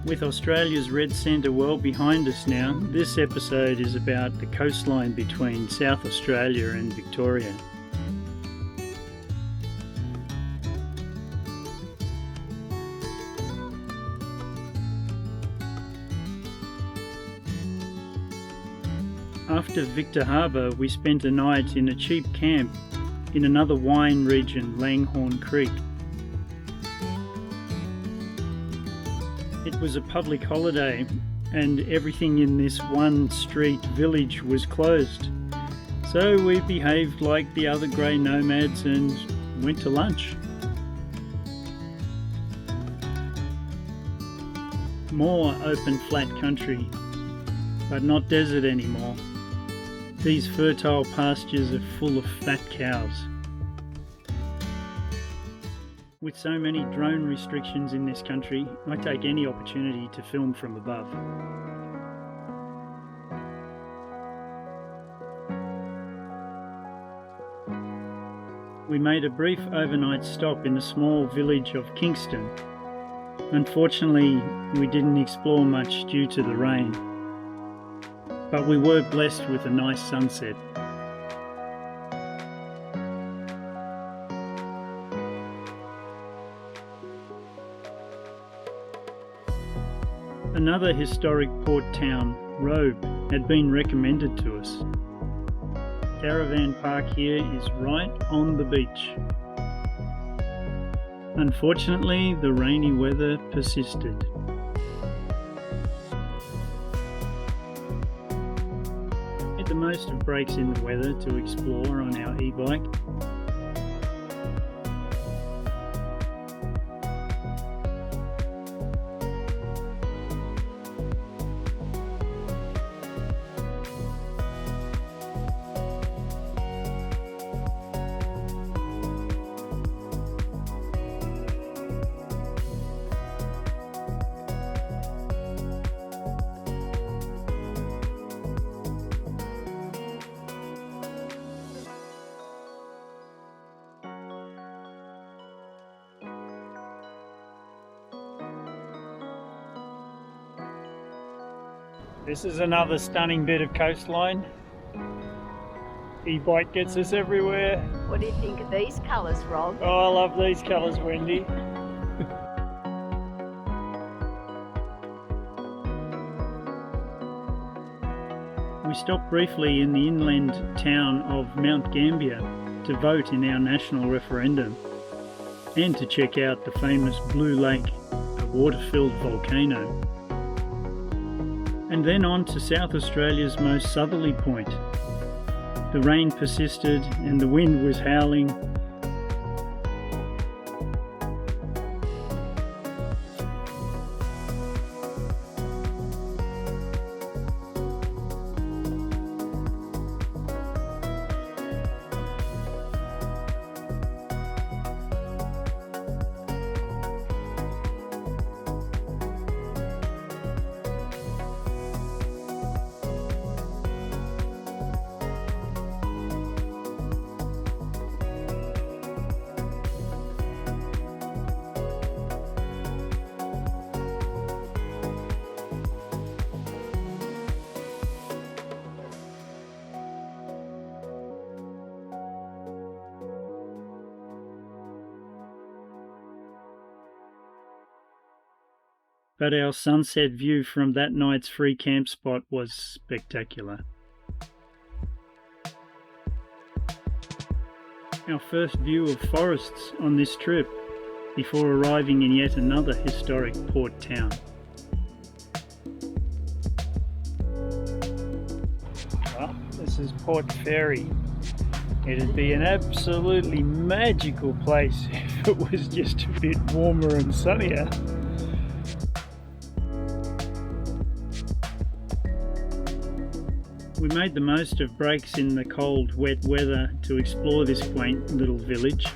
With Australia's red centre well behind us now, this episode is about the coastline between South Australia and Victoria. After Victor Harbour, we spent a night in a cheap camp in another wine region, Langhorne Creek. It was a public holiday and everything in this one street village was closed. So we behaved like the other grey nomads and went to lunch. More open flat country, but not desert anymore. These fertile pastures are full of fat cows. With so many drone restrictions in this country, I take any opportunity to film from above. We made a brief overnight stop in the small village of Kingston. Unfortunately, we didn't explore much due to the rain, but we were blessed with a nice sunset. Another historic port town, Robe, had been recommended to us. Caravan park here is right on the beach. Unfortunately, the rainy weather persisted. Made the most of breaks in the weather to explore on our e-bike. This is another stunning bit of coastline. E-bike gets us everywhere. What do you think of these colours, Rob? Oh, I love these colours, Wendy. We stopped briefly in the inland town of Mount Gambier to vote in our national referendum and to check out the famous Blue Lake, a water-filled volcano. And then on to South Australia's most southerly point. The rain persisted and the wind was howling. But our sunset view from that night's free camp spot was spectacular. Our first view of forests on this trip before arriving in yet another historic port town. Well, this is Port Fairy. It'd be an absolutely magical place if it was just a bit warmer and sunnier. We made the most of breaks in the cold, wet weather to explore this quaint little village.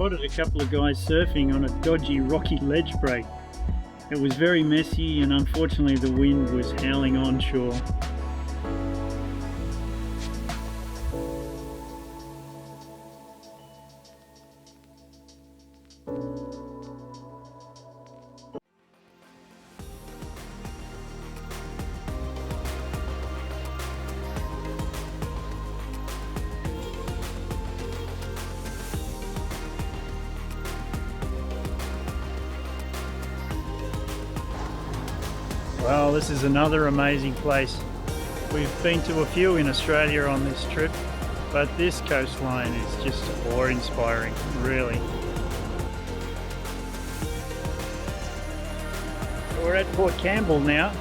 spotted a couple of guys surfing on a dodgy rocky ledge break. It was very messy and unfortunately the wind was howling onshore. Well, this is another amazing place. We've been to a few in Australia on this trip, but this coastline is just awe-inspiring, really. We're at Port Campbell now.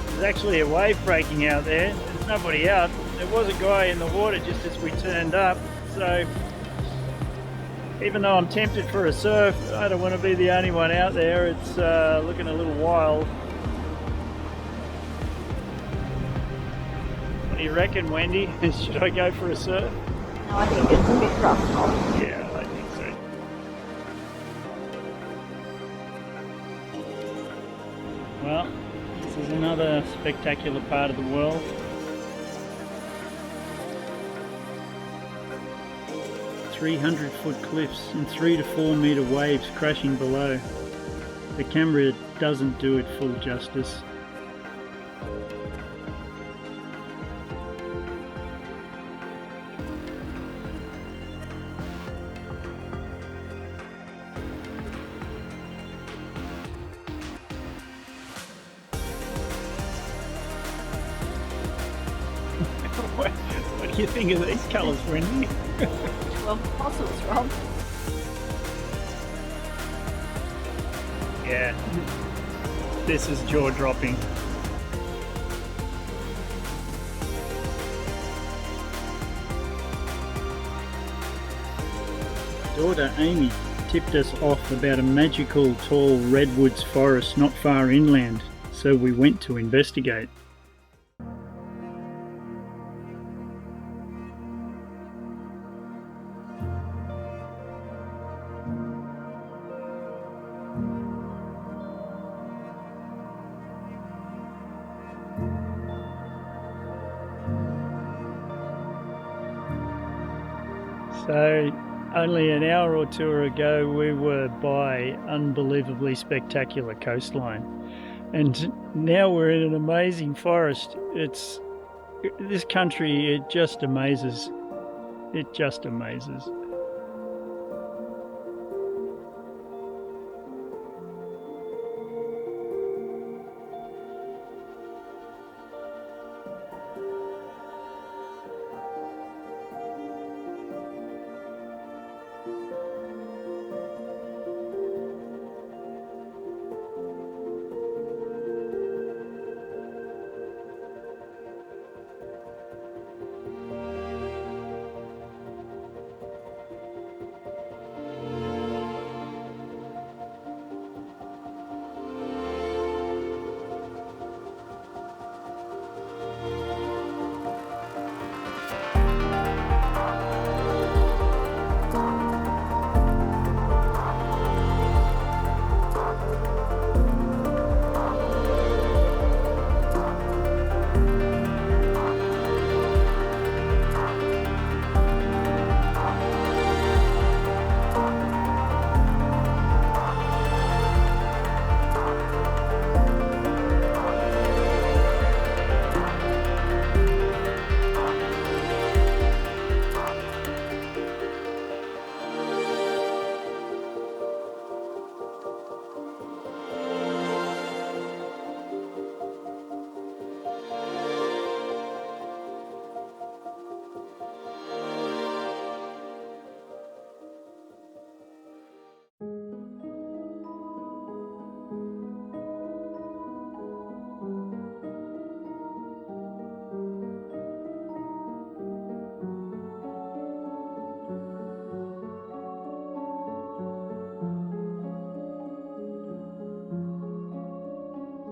There's actually a wave breaking out there. There's nobody out. There was a guy in the water just as we turned up, so even though I'm tempted for a surf, I don't want to be the only one out there. It's looking a little wild. What do you reckon, Wendy? Should I go for a surf? No, I think it's a bit rough, Rob. Yeah, I think so. Well, this is another spectacular part of the world. 300-foot cliffs and 3 to 4 metre waves crashing below. The camera doesn't do it full justice. What do you think of these colours, Wendy? 12 fossils, Rob. Yeah, this is jaw-dropping. Daughter Amy tipped us off about a magical tall redwoods forest not far inland, so we went to investigate. So only an hour or two ago we were by unbelievably spectacular coastline, and now we're in an amazing forest. This country, it just amazes. It just amazes.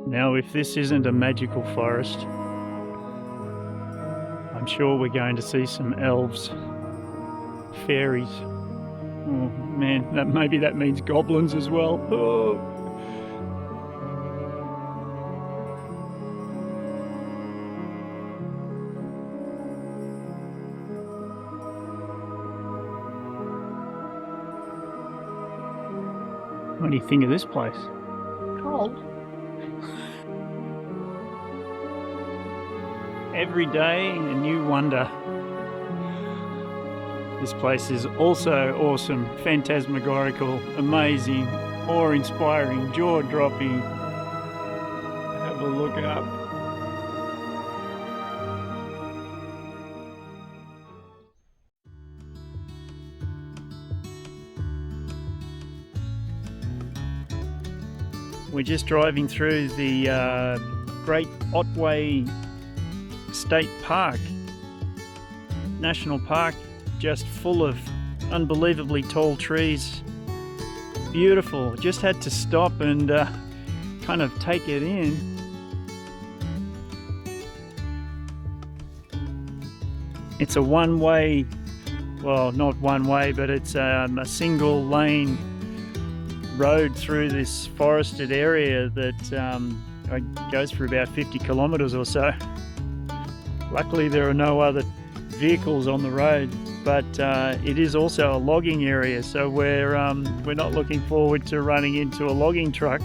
Now, if this isn't a magical forest, I'm sure we're going to see some elves, fairies, Oh man, maybe that means goblins as well. Oh. What do you think of this place? Cold. Every day a new wonder. This place is also awesome, phantasmagorical, amazing, awe-inspiring, jaw-dropping. Have a look up. We're just driving through the Great Otway State Park, National Park, just full of unbelievably tall trees. Beautiful. Just had to stop and kind of take it in. It's a one-way, well, not one way, but it's a single lane road through this forested area that goes for about 50 kilometers or so. Luckily there are no other vehicles on the road, but it is also a logging area, so we're not looking forward to running into a logging truck.